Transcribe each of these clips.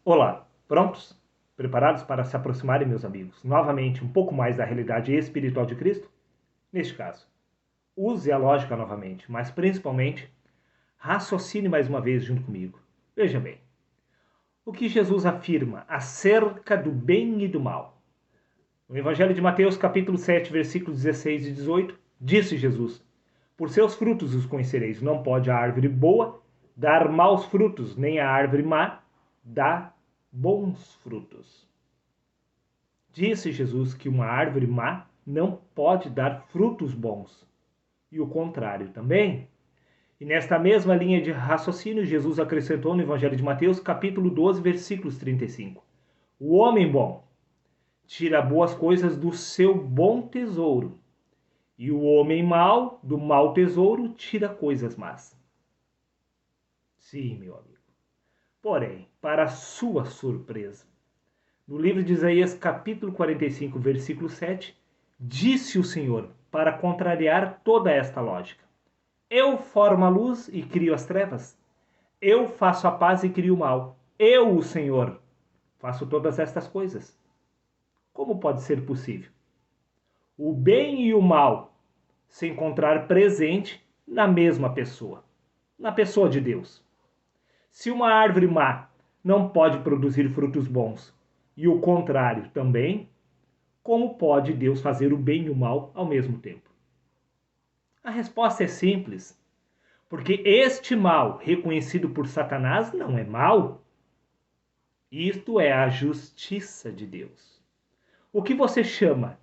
Olá, prontos? Preparados para se aproximarem, meus amigos, novamente um pouco mais da realidade espiritual de Cristo? Neste caso, use a lógica novamente, mas principalmente, raciocine mais uma vez junto comigo. Veja bem, o que Jesus afirma acerca do bem e do mal. No Evangelho de Mateus, capítulo 7, versículos 16 e 18, disse Jesus: Por seus frutos os conhecereis. Não pode a árvore boa dar maus frutos, nem a árvore má dar bons frutos. Disse Jesus que uma árvore má não pode dar frutos bons, e o contrário também. E nesta mesma linha de raciocínio, Jesus acrescentou no Evangelho de Mateus, capítulo 12, versículos 35. O homem bom tira boas coisas do seu bom tesouro, e o homem mau, do mau tesouro, tira coisas más. Sim, meu amigo. Porém, para sua surpresa, no livro de Isaías, capítulo 45, versículo 7, disse o Senhor, para contrariar toda esta lógica: Eu formo a luz e crio as trevas. Eu faço a paz e crio o mal. Eu, o Senhor, faço todas estas coisas. Como pode ser possível o bem e o mal se encontrar presente na mesma pessoa, na pessoa de Deus? Se uma árvore má não pode produzir frutos bons, e o contrário também, como pode Deus fazer o bem e o mal ao mesmo tempo? A resposta é simples, porque este mal reconhecido por Satanás não é mal. Isto é a justiça de Deus. O que você chama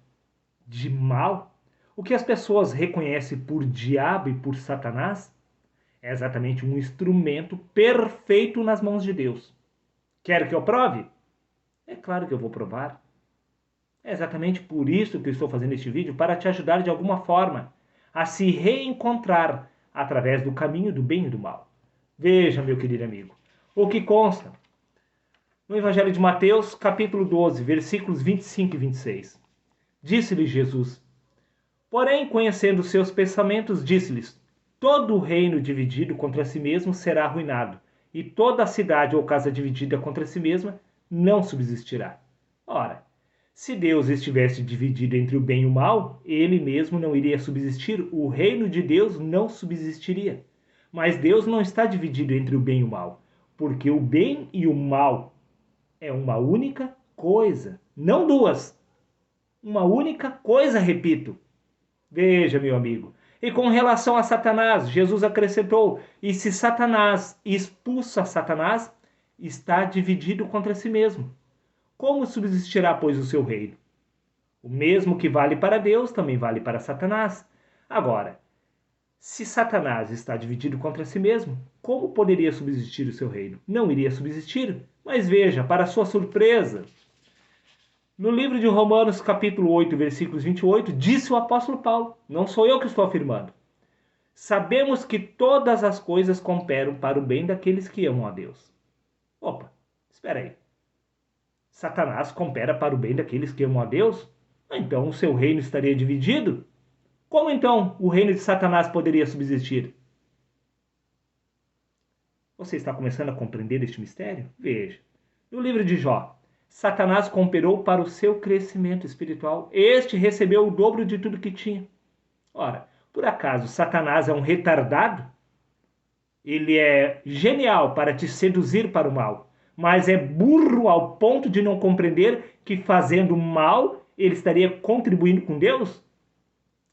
de mal, o que as pessoas reconhecem por diabo e por Satanás, é exatamente um instrumento perfeito nas mãos de Deus. Quer que eu prove? É claro que eu vou provar. É exatamente por isso que eu estou fazendo este vídeo, para te ajudar de alguma forma a se reencontrar através do caminho do bem e do mal. Veja, meu querido amigo, o que consta no Evangelho de Mateus, capítulo 12, versículos 25 e 26. Disse-lhe Jesus: Porém, conhecendo seus pensamentos, disse-lhes: Todo reino dividido contra si mesmo será arruinado, e toda cidade ou casa dividida contra si mesma não subsistirá. Ora, se Deus estivesse dividido entre o bem e o mal, ele mesmo não iria subsistir, o reino de Deus não subsistiria. Mas Deus não está dividido entre o bem e o mal, porque o bem e o mal é uma única coisa, não duas. Uma única coisa, repito. Veja, meu amigo. E com relação a Satanás, Jesus acrescentou: E se Satanás expulsa Satanás, está dividido contra si mesmo. Como subsistirá, pois, o seu reino? O mesmo que vale para Deus também vale para Satanás. Agora, se Satanás está dividido contra si mesmo, como poderia subsistir o seu reino? Não iria subsistir. Mas veja, para sua surpresa, no livro de Romanos, capítulo 8, versículos 28, disse o apóstolo Paulo: Não sou eu que estou afirmando. Sabemos que todas as coisas cooperam para o bem daqueles que amam a Deus. Opa, espera aí. Satanás coopera para o bem daqueles que amam a Deus? Então o seu reino estaria dividido? Como então o reino de Satanás poderia subsistir? Você está começando a compreender este mistério? Veja. No livro de Jó, Satanás cooperou para o seu crescimento espiritual. Este recebeu o dobro de tudo que tinha. Ora, por acaso Satanás é um retardado? Ele é genial para te seduzir para o mal, mas é burro ao ponto de não compreender que fazendo mal ele estaria contribuindo com Deus?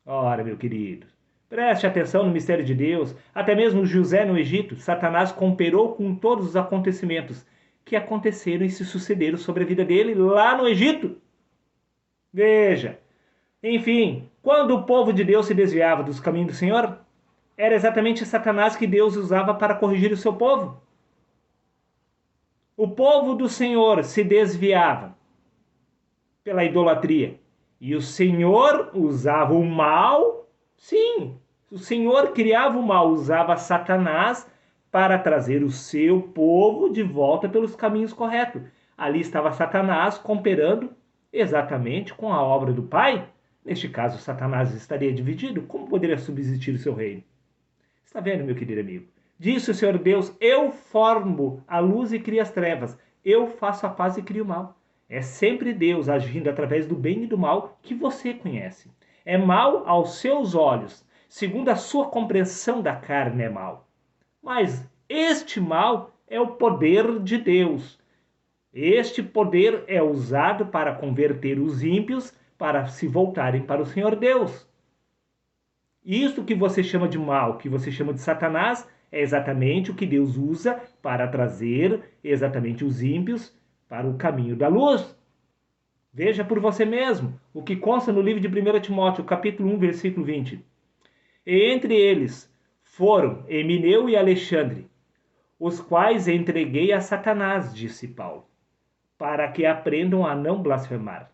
Ora, meu querido, preste atenção no mistério de Deus. Até mesmo José no Egito, Satanás cooperou com todos os acontecimentos que aconteceram e se sucederam sobre a vida dele lá no Egito. Veja, enfim, quando o povo de Deus se desviava dos caminhos do Senhor, era exatamente Satanás que Deus usava para corrigir o seu povo. O povo do Senhor se desviava pela idolatria. E o Senhor usava o mal, sim, o Senhor criava o mal, usava Satanás para trazer o seu povo de volta pelos caminhos corretos. Ali estava Satanás cooperando exatamente com a obra do Pai. Neste caso, Satanás estaria dividido. Como poderia subsistir o seu reino? Está vendo, meu querido amigo? Disse o Senhor Deus: eu formo a luz e crio as trevas. Eu faço a paz e crio o mal. É sempre Deus agindo através do bem e do mal que você conhece. É mal aos seus olhos. Segundo a sua compreensão da carne, é mal. Mas este mal é o poder de Deus. Este poder é usado para converter os ímpios para se voltarem para o Senhor Deus. Isto que você chama de mal, que você chama de Satanás, é exatamente o que Deus usa para trazer exatamente os ímpios para o caminho da luz. Veja por você mesmo o que consta no livro de 1 Timóteo, capítulo 1, versículo 20. E entre eles foram Emineu e Alexandre, os quais entreguei a Satanás, disse Paulo, para que aprendam a não blasfemar.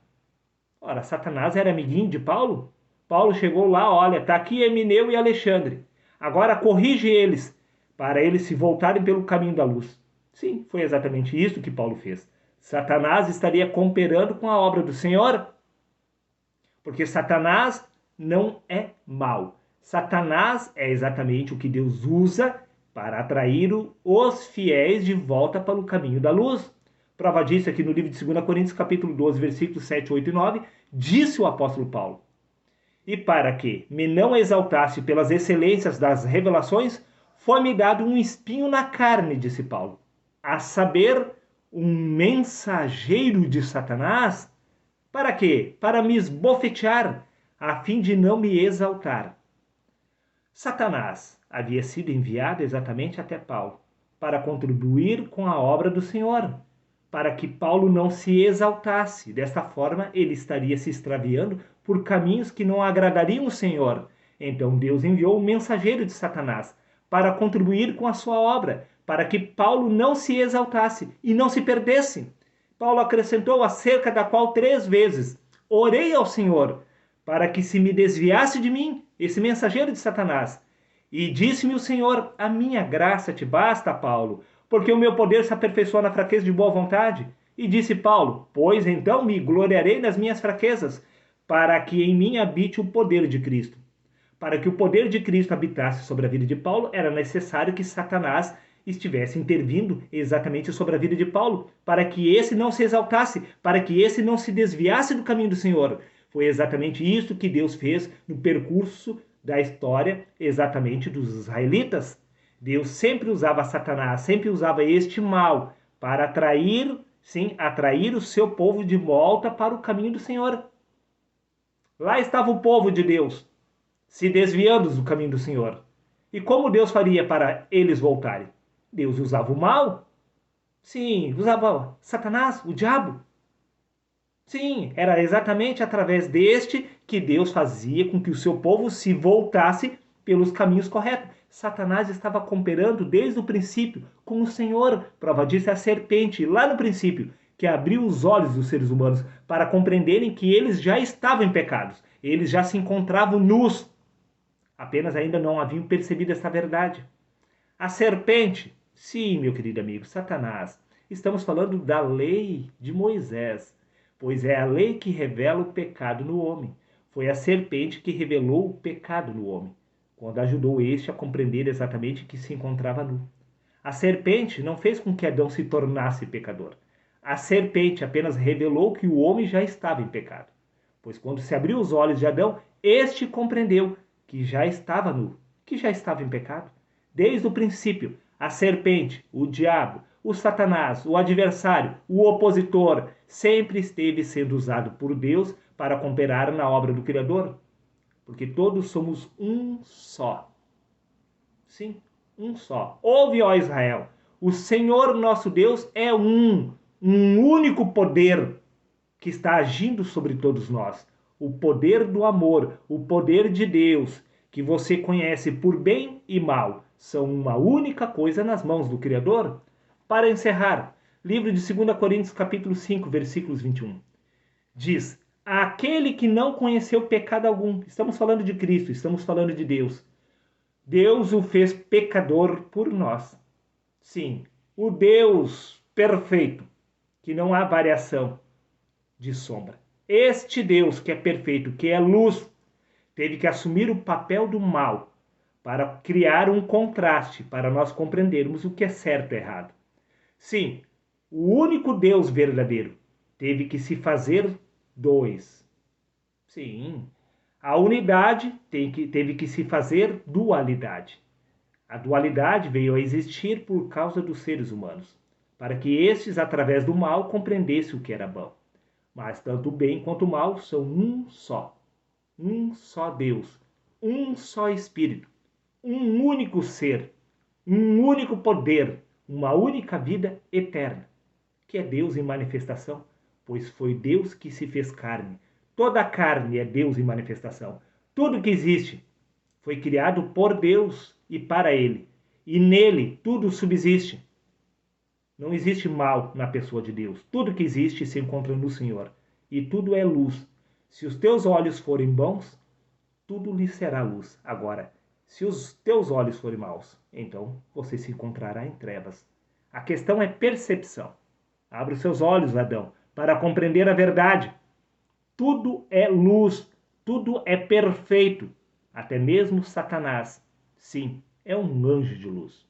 Ora, Satanás era amiguinho de Paulo? Paulo chegou lá, olha, está aqui Emineu e Alexandre. Agora corrige eles, para eles se voltarem pelo caminho da luz. Sim, foi exatamente isso que Paulo fez. Satanás estaria cooperando com a obra do Senhor, porque Satanás não é mal. Satanás é exatamente o que Deus usa para atrair os fiéis de volta para o caminho da luz. Prova disso aqui no livro de 2 Coríntios, capítulo 12, versículos 7, 8 e 9, disse o apóstolo Paulo: e para que me não exaltasse pelas excelências das revelações, foi-me dado um espinho na carne, disse Paulo, a saber, um mensageiro de Satanás. Para quê? Para me esbofetear, a fim de não me exaltar. Satanás havia sido enviado exatamente até Paulo, para contribuir com a obra do Senhor, para que Paulo não se exaltasse. Desta forma, ele estaria se extraviando por caminhos que não agradariam o Senhor. Então Deus enviou o mensageiro de Satanás para contribuir com a sua obra, para que Paulo não se exaltasse e não se perdesse. Paulo acrescentou, acerca da qual 3 vezes orei ao Senhor, para que se me desviasse de mim, esse mensageiro de Satanás. E disse-me o Senhor: a minha graça te basta, Paulo, porque o meu poder se aperfeiçoa na fraqueza de boa vontade. E disse Paulo: pois então me gloriarei nas minhas fraquezas, para que em mim habite o poder de Cristo. Para que o poder de Cristo habitasse sobre a vida de Paulo, era necessário que Satanás estivesse intervindo exatamente sobre a vida de Paulo, para que esse não se exaltasse, para que esse não se desviasse do caminho do Senhor. Foi exatamente isso que Deus fez no percurso da história, exatamente dos israelitas. Deus sempre usava Satanás, sempre usava este mal para atrair, sim, atrair o seu povo de volta para o caminho do Senhor. Lá estava o povo de Deus, se desviando do caminho do Senhor. E como Deus faria para eles voltarem? Deus usava o mal? Sim, usava Satanás, o diabo. Sim, era exatamente através deste que Deus fazia com que o seu povo se voltasse pelos caminhos corretos. Satanás estava cooperando desde o princípio com o Senhor. Prova disso é a serpente, lá no princípio, que abriu os olhos dos seres humanos para compreenderem que eles já estavam em pecados. Eles já se encontravam nus. Apenas ainda não haviam percebido esta verdade. A serpente, sim, meu querido amigo, Satanás. Estamos falando da lei de Moisés, pois é a lei que revela o pecado no homem. Foi a serpente que revelou o pecado no homem, quando ajudou este a compreender exatamente que se encontrava nu. A serpente não fez com que Adão se tornasse pecador. A serpente apenas revelou que o homem já estava em pecado, pois quando se abriu os olhos de Adão, este compreendeu que já estava nu, que já estava em pecado. Desde o princípio, a serpente, o diabo, o Satanás, o adversário, o opositor, sempre esteve sendo usado por Deus para cooperar na obra do Criador. Porque todos somos um só. Sim, um só. Ouve, ó Israel, o Senhor nosso Deus é um único poder que está agindo sobre todos nós. O poder do amor, o poder de Deus, que você conhece por bem e mal, são uma única coisa nas mãos do Criador. Para encerrar, livro de 2 Coríntios capítulo 5, versículos 21. Diz: aquele que não conheceu pecado algum, estamos falando de Cristo, estamos falando de Deus. Deus o fez pecador por nós. Sim, o Deus perfeito, que não há variação de sombra. Este Deus que é perfeito, que é luz, teve que assumir o papel do mal para criar um contraste, para nós compreendermos o que é certo e errado. Sim, o único Deus verdadeiro teve que se fazer dois. Sim, a unidade teve que se fazer dualidade. A dualidade veio a existir por causa dos seres humanos, para que estes, através do mal, compreendessem o que era bom. Mas tanto o bem quanto o mal são um só Deus, um só Espírito, um único ser, um único poder, uma única vida eterna, que é Deus em manifestação, pois foi Deus que se fez carne. Toda a carne é Deus em manifestação. Tudo que existe foi criado por Deus e para Ele, e nele tudo subsiste. Não existe mal na pessoa de Deus. Tudo que existe se encontra no Senhor, e tudo é luz. Se os teus olhos forem bons, tudo lhe será luz. Agora, se os teus olhos forem maus, então você se encontrará em trevas. A questão é percepção. Abre os seus olhos, Adão, para compreender a verdade. Tudo é luz, tudo é perfeito. Até mesmo Satanás, sim, é um anjo de luz.